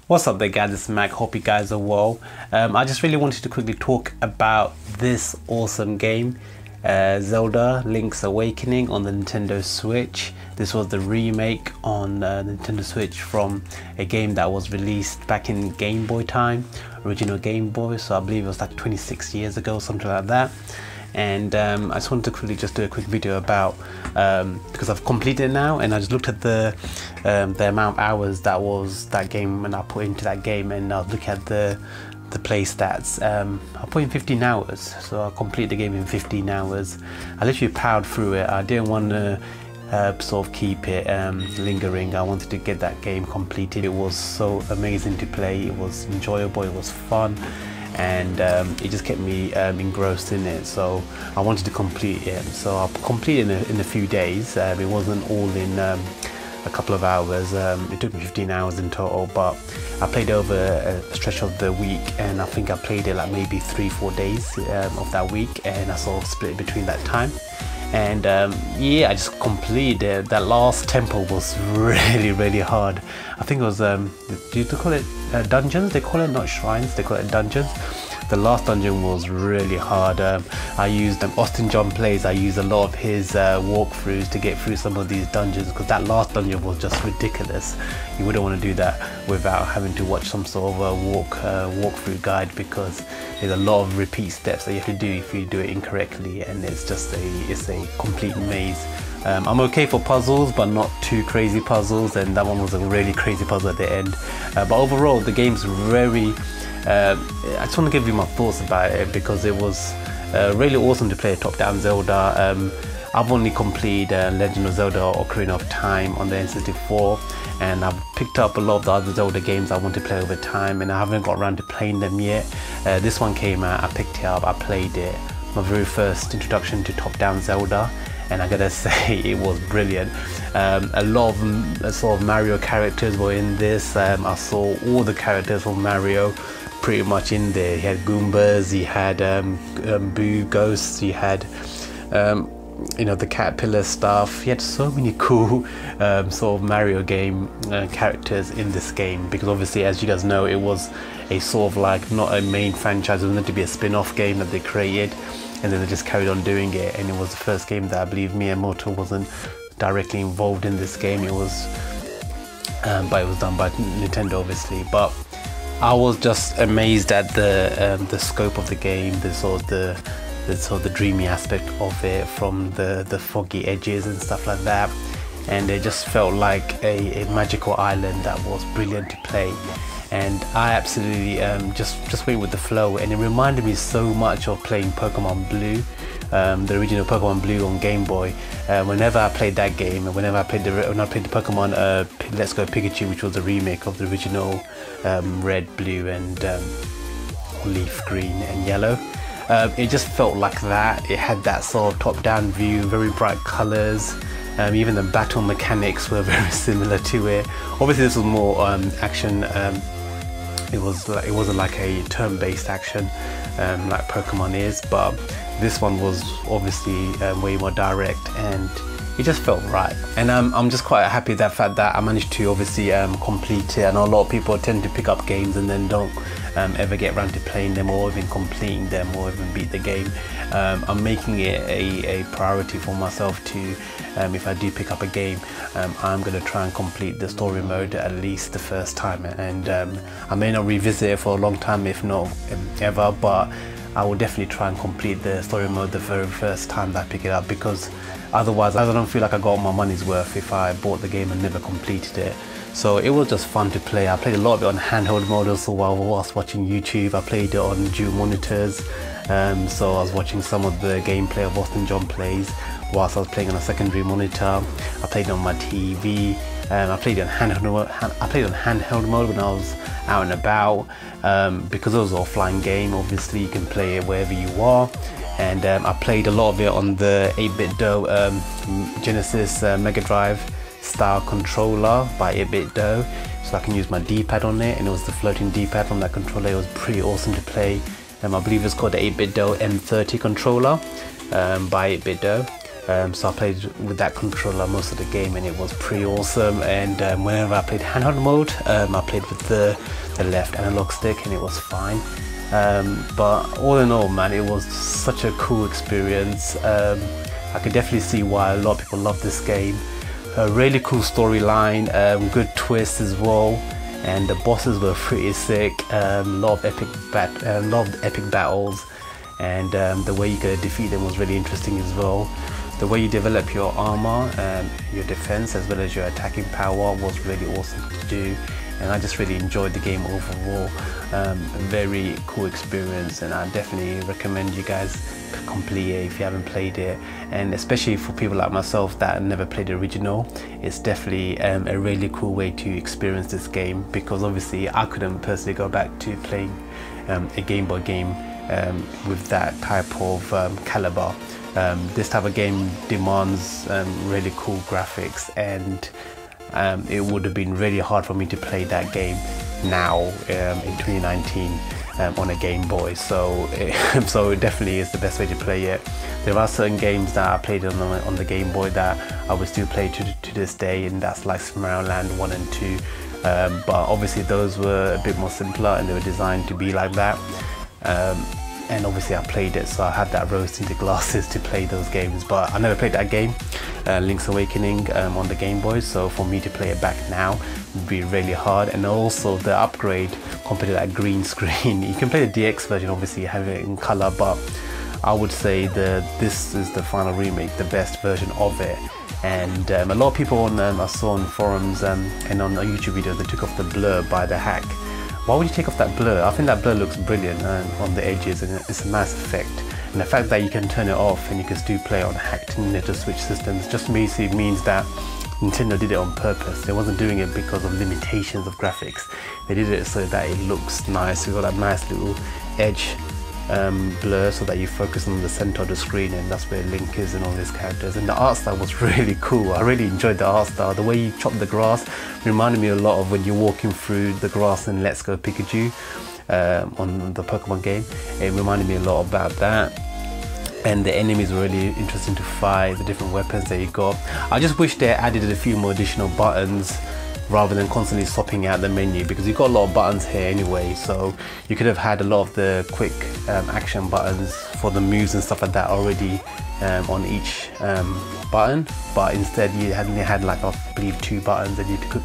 What's up there guys, it's Mac, hope you guys are well. I just really wanted to quickly talk about this awesome game, Zelda Link's Awakening on the Nintendo Switch. This was the remake on Nintendo Switch from a game that was released back in Game Boy time, original Game Boy, so I believe it was like 26 years ago, something like that. And I just wanted to quickly just do a quick video about because I've completed it now, and I just looked at the amount of hours that game and I put into that game, and I was looking at the play stats. I put in 15 hours, so I completed the game in 15 hours. I literally powered through it. I didn't want to sort of keep it lingering. I wanted to get that game completed. It was so amazing to play, it was enjoyable, it was fun, and it just kept me engrossed in it, so I wanted to complete it. So I completed it in a few days. It wasn't all in a couple of hours. It took me 15 hours in total, but I played over a stretch of the week, and I think I played it like maybe 3-4 days of that week, and I sort of split it between that time. And yeah, I just completed it. That last temple was really hard. I think it was do you call it dungeons? They call it, not shrines, they call it dungeons. The last dungeon was really hard. I used Austin John Plays. I used a lot of his walkthroughs to get through some of these dungeons, because that last dungeon was just ridiculous. You wouldn't want to do that without having to watch some sort of a walkthrough guide, because there's a lot of repeat steps that you have to do if you do it incorrectly, and it's a complete maze. I'm okay for puzzles, but not too crazy puzzles, and that one was a really crazy puzzle at the end. But overall, the game's very I just want to give you my thoughts about it, because it was really awesome to play a top-down Zelda. I've only completed Legend of Zelda: Ocarina of Time on the N64, and I've picked up a lot of the other Zelda games I want to play over time, and I haven't got around to playing them yet. This one came out, I picked it up, I played it, my very first introduction to top-down Zelda, and I gotta say it was brilliant. A lot of sort of Mario characters were in this. I saw all the characters from Mario pretty much in there. He had Goombas, he had Boo Ghosts, he had you know, the caterpillar stuff. He had so many cool sort of Mario game characters in this game, because obviously, as you guys know, it was a sort of like not a main franchise. It was meant to be a spin-off game that they created, and then they just carried on doing it, and it was the first game that I believe Miyamoto wasn't directly involved in this game. It was but it was done by Nintendo, obviously. But I was just amazed at the scope of the game, the sort of the dreamy aspect of it, from the foggy edges and stuff like that, and it just felt like a magical island that was brilliant to play. And I absolutely just went with the flow, and it reminded me so much of playing Pokemon Blue, the original Pokemon Blue on Game Boy. Whenever I played that game, and when I played the Pokemon Let's Go Pikachu, which was a remake of the original Red, Blue, and Leaf Green and Yellow, it just felt like that. It had that sort of top-down view, very bright colours. Even the battle mechanics were very similar to it. Obviously, this was more action. It wasn't like a turn-based action like Pokemon is, but this one was obviously way more direct, and it just felt right. And I'm just quite happy that fact that I managed to obviously complete it. I know a lot of people tend to pick up games and then don't ever get around to playing them, or even completing them, or even beat the game. I'm making it a priority for myself to, if I do pick up a game, I'm going to try and complete the story mode at least the first time, and I may not revisit it for a long time, if not ever, but I will definitely try and complete the story mode the very first time that I pick it up, because otherwise I don't feel like I got my money's worth if I bought the game and never completed it. So it was just fun to play. I played a lot of it on handheld mode also whilst watching YouTube. I played it on dual monitors, so I was watching some of the gameplay of Austin John Plays whilst I was playing on a secondary monitor. I played it on my TV. I played it on handheld mode when I was out and about, because it was an offline game. Obviously, you can play it wherever you are. And I played a lot of it on the 8BitDo Genesis Mega Drive style controller by 8BitDo, so I can use my D-pad on it, and it was the floating D-pad on that controller. It was pretty awesome to play. I believe it's called the 8BitDo M30 controller by 8BitDo. So I played with that controller most of the game, and it was pretty awesome. And whenever I played handheld mode, I played with the left analog stick, and it was fine. But all in all, man, it was such a cool experience. I could definitely see why a lot of people love this game. A really cool storyline, good twists as well, and the bosses were pretty sick. A lot of epic battles, and the way you could defeat them was really interesting as well. The way you develop your armor, your defense, as well as your attacking power was really awesome to do. And I just really enjoyed the game overall. A very cool experience, and I definitely recommend you guys complete it if you haven't played it. And especially for people like myself that never played the original, it's definitely a really cool way to experience this game, because obviously I couldn't personally go back to playing a Game Boy game with that type of caliber. This type of game demands really cool graphics, and it would have been really hard for me to play that game now in 2019 on a Game Boy. So it definitely is the best way to play it. There are certain games that I played on the Game Boy that I would still play to this day, and that's like Tomorrowland 1 and 2. But obviously those were a bit more simpler, and they were designed to be like that. And obviously I played it, so I had that rose tinted glasses to play those games. But I never played that game, Link's Awakening, on the Game Boy, so for me to play it back now would be really hard. And also the upgrade compared to that green screen, you can play the DX version, obviously you have it in color, but I would say this is the final remake, the best version of it. And a lot of people I saw on forums and on YouTube videos, they took off the blur by the hack. Why would you take off that blur? I think that blur looks brilliant on the edges, and it's a nice effect. And the fact that you can turn it off and you can still play on hacked Nintendo Switch systems just basically means that Nintendo did it on purpose. They wasn't doing it because of limitations of graphics. They did it so that it looks nice. You've got that nice little edge blur so that you focus on the center of the screen, and that's where Link is and all his characters. And the art style was really cool. I really enjoyed the art style. The way you chop the grass reminded me a lot of when you're walking through the grass in Let's Go Pikachu on the Pokemon game. It reminded me a lot about that. And the enemies were really interesting to fight, the different weapons that you got. I just wish they added a few more additional buttons rather than constantly swapping out the menu, because you've got a lot of buttons here anyway, so you could have had a lot of the quick action buttons for the moves and stuff like that already on each button, but instead you only had like I believe 2 buttons that you could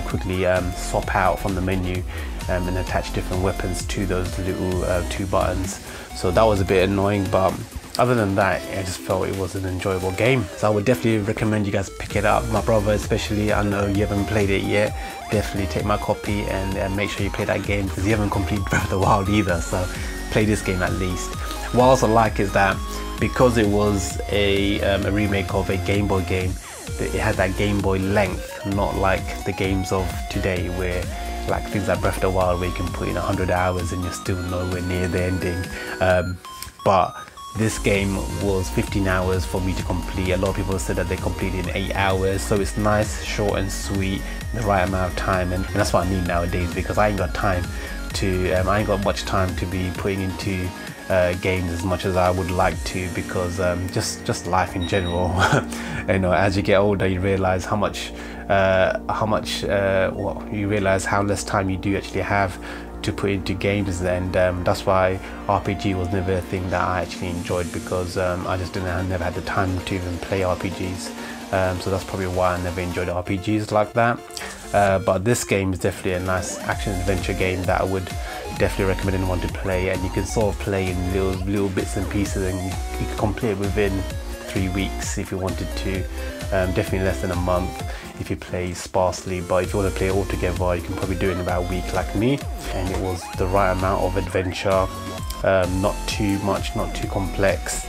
quickly swap out from the menu and attach different weapons to those little 2 buttons. So that was a bit annoying, but other than that, I just felt it was an enjoyable game. So I would definitely recommend you guys pick it up. My brother especially, I know you haven't played it yet, definitely take my copy and make sure you play that game, because you haven't completed Breath of the Wild either, so play this game at least. What I also like is that because it was a remake of a Game Boy game, it had that Game Boy length, not like the games of today where like things like Breath of the Wild where you can put in 100 hours and you're still nowhere near the ending. But this game was 15 hours for me to complete. A lot of people said that they completed in 8 hours, so it's nice, short and sweet, the right amount of time, and that's what I need nowadays, because I ain't got time to I ain't got much time to be putting into games as much as I would like to, because just life in general. You know, as you get older you realize how you realize how less time you do actually have to put into games, and that's why RPG was never a thing that I actually enjoyed, because I never had the time to even play RPGs. So that's probably why I never enjoyed RPGs like that. But this game is definitely a nice action adventure game that I would definitely recommend anyone to play, and you can sort of play in little bits and pieces, and you can complete it within 3 weeks if you wanted to. Definitely less than a month if you play sparsely, but if you want to play it all together you can probably do it in about a week like me. And it was the right amount of adventure, not too much, not too complex,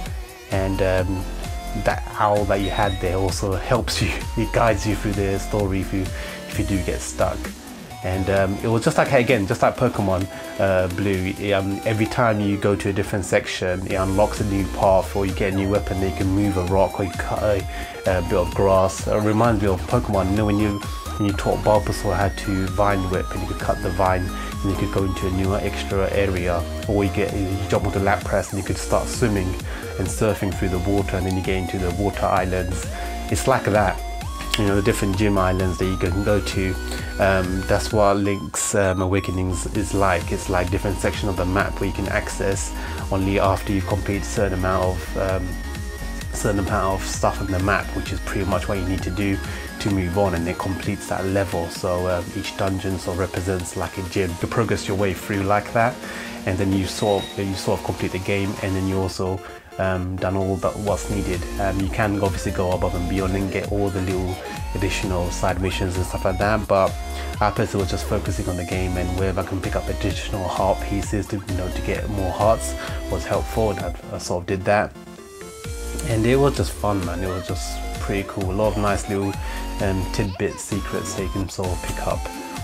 and that owl that you had there also helps you, it guides you through the story if you do get stuck. And it was just like, again, just like Pokemon Blue, every time you go to a different section it unlocks a new path, or you get a new weapon that you can move a rock, or you cut a bit of grass. It reminds me of Pokemon, you know, when you taught Bulbasaur how to vine whip, and you could cut the vine and you could go into a new extra area, or you jump onto Lapras and you could start swimming and surfing through the water, and then you get into the water islands. It's like that, you know, the different gym islands that you can go to. That's what Link's Awakenings is like. It's like different sections of the map where you can access only after you complete a certain amount of stuff on the map, which is pretty much what you need to do to move on, and it completes that level. So each dungeon sort of represents like a gym. You progress your way through like that, and then you sort of complete the game, and then you also done all that what's needed. You can obviously go above and beyond and get all the little additional side missions and stuff like that, but I personally was just focusing on the game, and wherever I can pick up additional heart pieces to, you know, to get more hearts was helpful, and I sort of did that, and it was just fun, man. It was just pretty cool. A lot of nice little tidbit secrets that you can sort of pick up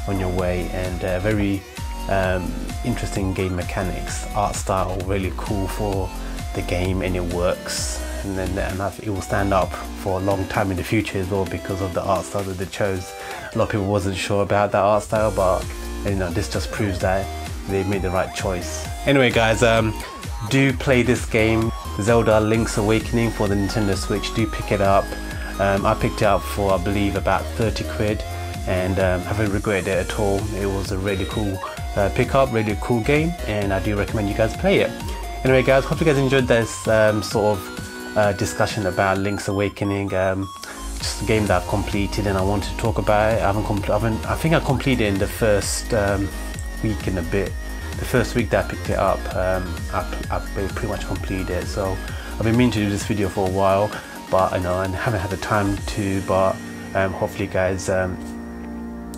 on your way, and very interesting game mechanics. Art style really cool for the game, and it works, and it will stand up for a long time in the future as well because of the art style that they chose. A lot of people wasn't sure about that art style, but you know, this just proves that they made the right choice. Anyway guys, do play this game, Zelda Link's Awakening, for the Nintendo Switch. Do pick it up. I picked it up for, I believe, about 30 quid, and haven't regretted it at all. It was a really cool pickup, really cool game, and I do recommend you guys play it. Anyway guys, hope you guys enjoyed this sort of discussion about Link's Awakening. Just a game that I've completed and I wanted to talk about it. I think I completed it in the first week and a bit. The first week that I picked it up, I pretty much completed it. So I've been meaning to do this video for a while, but I know I haven't had the time to. But hopefully you guys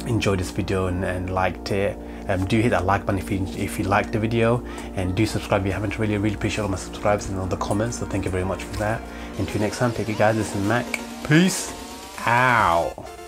enjoyed this video and liked it. Do hit that like button if you liked the video, and do subscribe if you haven't. Really appreciate all my subscribers and all the comments, so thank you very much for that. Until next time, take it guys, this is Mac. Peace out.